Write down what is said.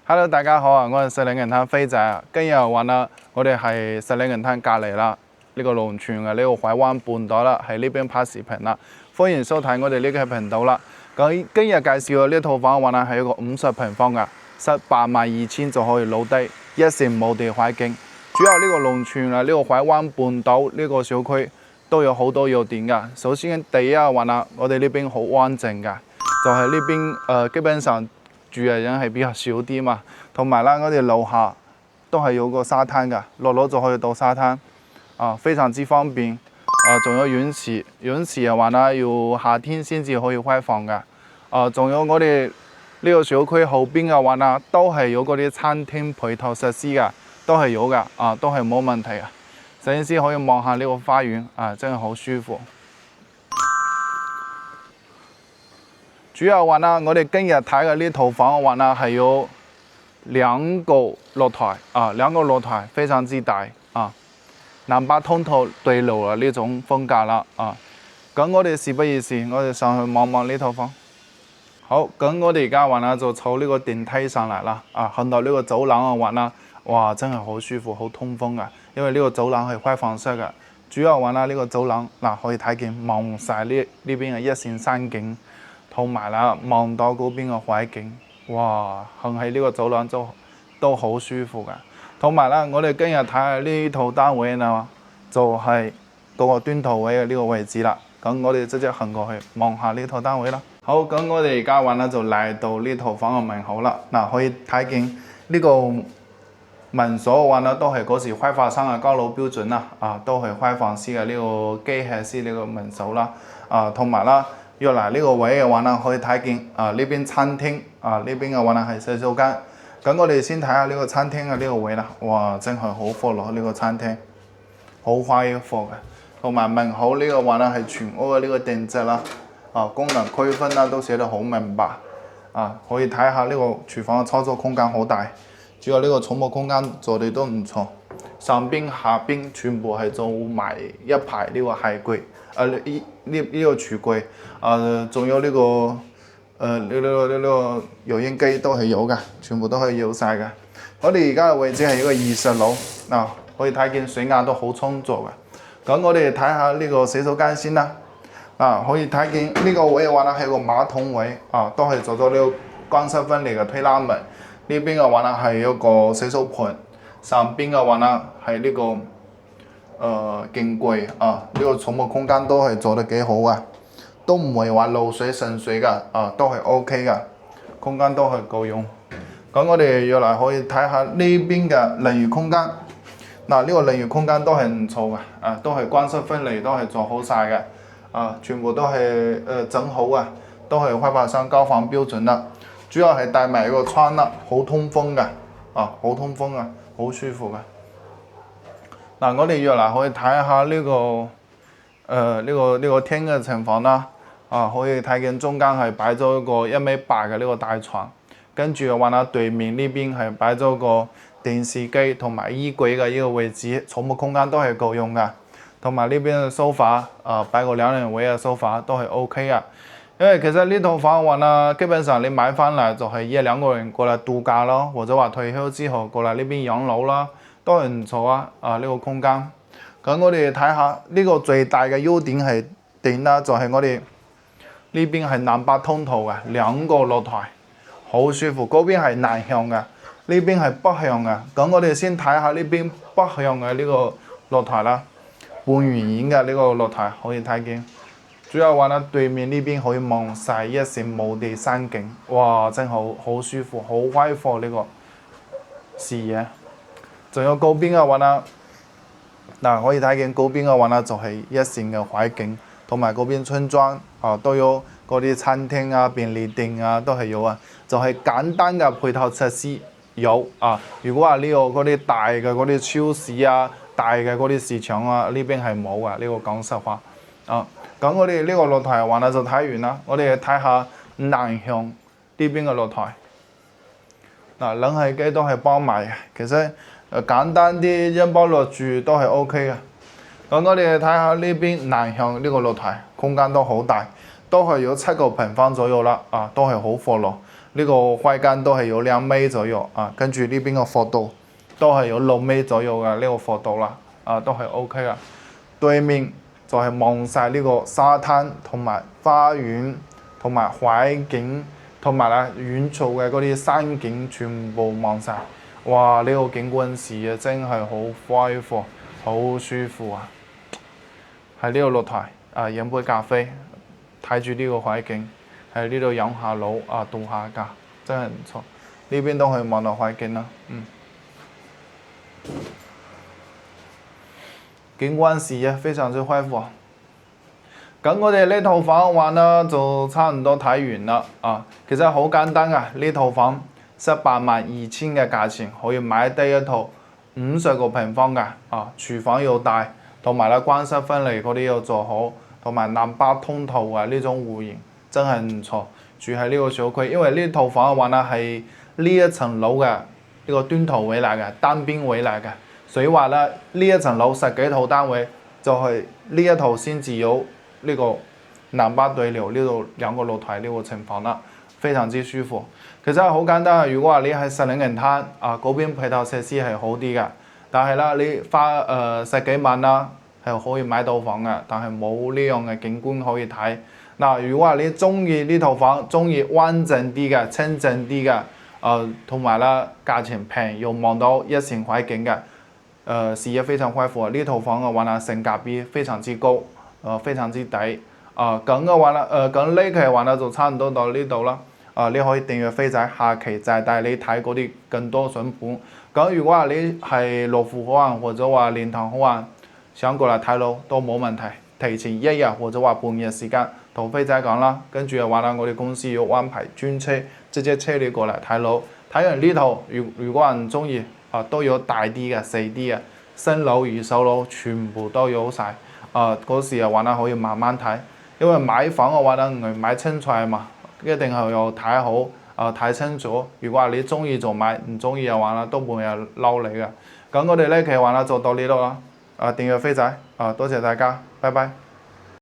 Hello，大家好啊！我係石嶺銀灘飛仔啊。今日話啦，我哋係石嶺銀灘隔離啦，呢個龍泉嘅呢個海灣半島啦，喺呢邊拍視頻啦。歡迎收睇我哋呢個頻道啦。咁今日介紹嘅呢套房話啦，係一個50平方嘅，182000就可以攞低，一線冇地環境。主要呢個龍泉啊，呢個海灣半島呢個小區都有好多優點㗎。首先第一話啦，我哋呢邊好安靜㗎，就係呢邊基本上住嘅人係比較少啲嘛，同埋啦，我哋樓下都係有個沙灘㗎，落樓就可以到沙灘，非常之方便。仲有泳池，泳池嘅話啦，要夏天先至可以開放㗎。仲有我哋呢個小區後邊嘅話啦，都係有嗰啲餐廳配套設施㗎，都係有㗎，都係冇問題㗎。首先可以望下呢個花園，真係好舒服。主要話啦，我哋今日睇嘅呢套房嘅話啦，係有兩個露台，兩個露台非常之大，南北通透對流嘅呢種風格啦，咁我哋事不宜遲，我哋上去望望呢套房。好，咁我哋而家話啦就坐呢個電梯上嚟啦，行到呢個走廊嘅話啦，哇，真係好舒服，好通風㗎，因為呢個走廊係開放式嘅。主要話啦，呢個走廊可以睇見望晒呢邊嘅一線山景。同埋啦，望到嗰邊嘅海景，哇！行喺呢個走廊都好舒服㗎。同埋啦，我哋今日睇下呢套單位啊，就係嗰個端頭位嘅呢個位置啦。咁我哋直接行過去望下呢套單位啦。好，咁我哋而家話咧就嚟到呢套房嘅門口啦。可以睇見呢個門鎖嘅話咧，都係嗰時開發商嘅高樓標準啦。都係開放式嘅呢個機械式呢個門鎖啦。同埋啦。入嚟呢個位嘅話呢，可以睇見呢邊餐廳，呢邊嘅話呢係洗手間。咁我哋先睇下呢個餐廳嘅呢個位啦。哇，真係好闊落呢個餐廳，好開闊嘅。同埋門口呢個話呢係全屋嘅呢個定制啦，功能區分啦都寫得好明白。可以睇下呢個廚房嘅操作空間好大，主要呢個寵物空間做得都唔錯。上邊下邊全部係做埋一排呢個鞋櫃，呢個櫥櫃，仲有呢個呢個油煙機都係有嘅，全部都係有晒嘅。我哋而家嘅位置係一個20樓，可以睇見水壓都好充足嘅。咁我哋睇下呢個洗手間先啦，可以睇見呢個位嘅話咧係個馬桶位，都係做咗呢個乾濕分離嘅推拉門。呢邊嘅話咧係一個洗手盆。上邊嘅話呢係呢個鏡櫃，呢個寵物空間都係做得幾好啊，都唔會話漏水滲水噶，都係 OK 噶，空間都係夠用。咁我哋要嚟可以睇下呢邊嘅淋浴空間，呢個淋浴空間都係唔錯嘅，都係乾濕分離都係做好晒嘅，全部都係整好啊，都係開發商交房標準啦。主要係帶埋一個窗啦，好通風嘅，好通風啊。好舒服嘅。我哋要嚟可以睇下呢個呢個廳嘅情況啦。可以睇見中間係擺咗一個1.8米嘅呢個大床，跟住嘅話呢，對面呢邊係擺咗個電視機同埋衣櫃嘅呢個位置，寵物空間都係夠用嘅。同埋呢邊嘅梳化，擺個2人位嘅梳化都係 OK 嘅。因為其實呢套房嘅話呢，基本上你買翻嚟就係1-2個人過嚟度假咯，或者話退休之後過嚟呢邊養老啦，都係唔錯啊！呢個空間。咁我哋睇下呢個最大嘅優點係點啦？就係我哋呢邊係南北通透嘅，2個露台，好舒服。嗰邊係南向嘅，呢邊係北向嘅。咁我哋先睇下呢邊北向嘅呢個露台啦，半圓形嘅呢個露台可以睇見。主要話咧，對面呢邊可以望晒一線無地山景，哇！真係好舒服，好開闊呢個視野。仲有嗰邊嘅話咧，可以睇見嗰邊嘅話咧就係一線嘅海景，同埋嗰邊村莊都有嗰啲餐廳啊、便利店啊都係有啊。就係簡單嘅配套設施有如果話呢個嗰啲大嘅嗰啲超市啊、大嘅嗰啲市場啊，呢邊係冇啊。呢個講實話咁我哋呢個露台嘅話咧就睇完啦，我哋睇下南向呢邊嘅露台。冷氣機都係包埋嘅，其實簡單啲一包落住都係 OK 嘅。咁我哋睇下呢邊南向呢個露台，空間都好大，都係有7個平方左右啦，都係好闊落。呢個開間都係有2米左右啊，跟住呢邊個闊度都係有6米左右嘅呢個闊度啦，啊都係 OK 噶。對面就係望晒呢個沙灘同埋花園同埋海景同埋啦遠處嘅嗰啲山景全部望晒。哇！呢個景觀視野真係好開闊，好舒服啊！喺呢度落台啊，飲杯咖啡，睇住呢個海景，喺呢度飲下腦啊，度下假，真係唔錯。呢邊都可以望到海景啦，景觀視野非常之開闊。咁我哋呢套房嘅話呢，就差唔多睇完啦啊！其實好簡單啊，呢套房182000嘅價錢可以買得一套50個平方嘅啊，廚房又大，同埋咧乾濕分離嗰啲又做好，同埋南北通透啊呢種戶型真係唔錯。住喺呢個小區，因為呢套房嘅話呢係呢一層樓嘅呢個端頭位嚟嘅，單邊位嚟嘅，所以話咧呢一層樓10幾套單位就係呢一套先至有呢個南北對流呢度2個露台呢個情況啦。非常之舒服，其實好簡單。如果話你喺石嶺銀灘啊嗰邊配套設施係好啲嘅，但係啦你花10幾萬啦係可以買到房嘅，但係冇呢樣嘅景觀可以睇。嗱，如果話你中意呢套房，中意安靜啲嘅、清靜啲嘅，同埋啦價錢平又望到一線海景嘅，視野非常開闊。呢套房嘅話呢性價比非常之高，非常之抵。咁嘅話咧，咁呢期嘅話咧就差唔多到呢度啦。你可以訂閱飛仔，下期就係帶你睇嗰啲更多筍盤。咁如果話你係樂富口岸或者話蓮塘口岸想過嚟睇樓都冇問題，提前1日或者話半日時間同飛仔講啦，跟住嘅話咧，我哋公司要安排專車直接車你過嚟睇樓。睇完呢套，如果人中意，都有大啲嘅、細啲嘅，新樓、二手樓全部都有晒。嗰時嘅話咧可以慢慢睇。因為買房嘅話咧，唔係買青菜嘛，一定係要睇好，睇清楚。如果話你中意就買，唔中意嘅話咧，都冇人嬲你嘅。咁我哋呢期嘅話咧就到呢度啦。訂閱飛仔，多謝大家，拜拜。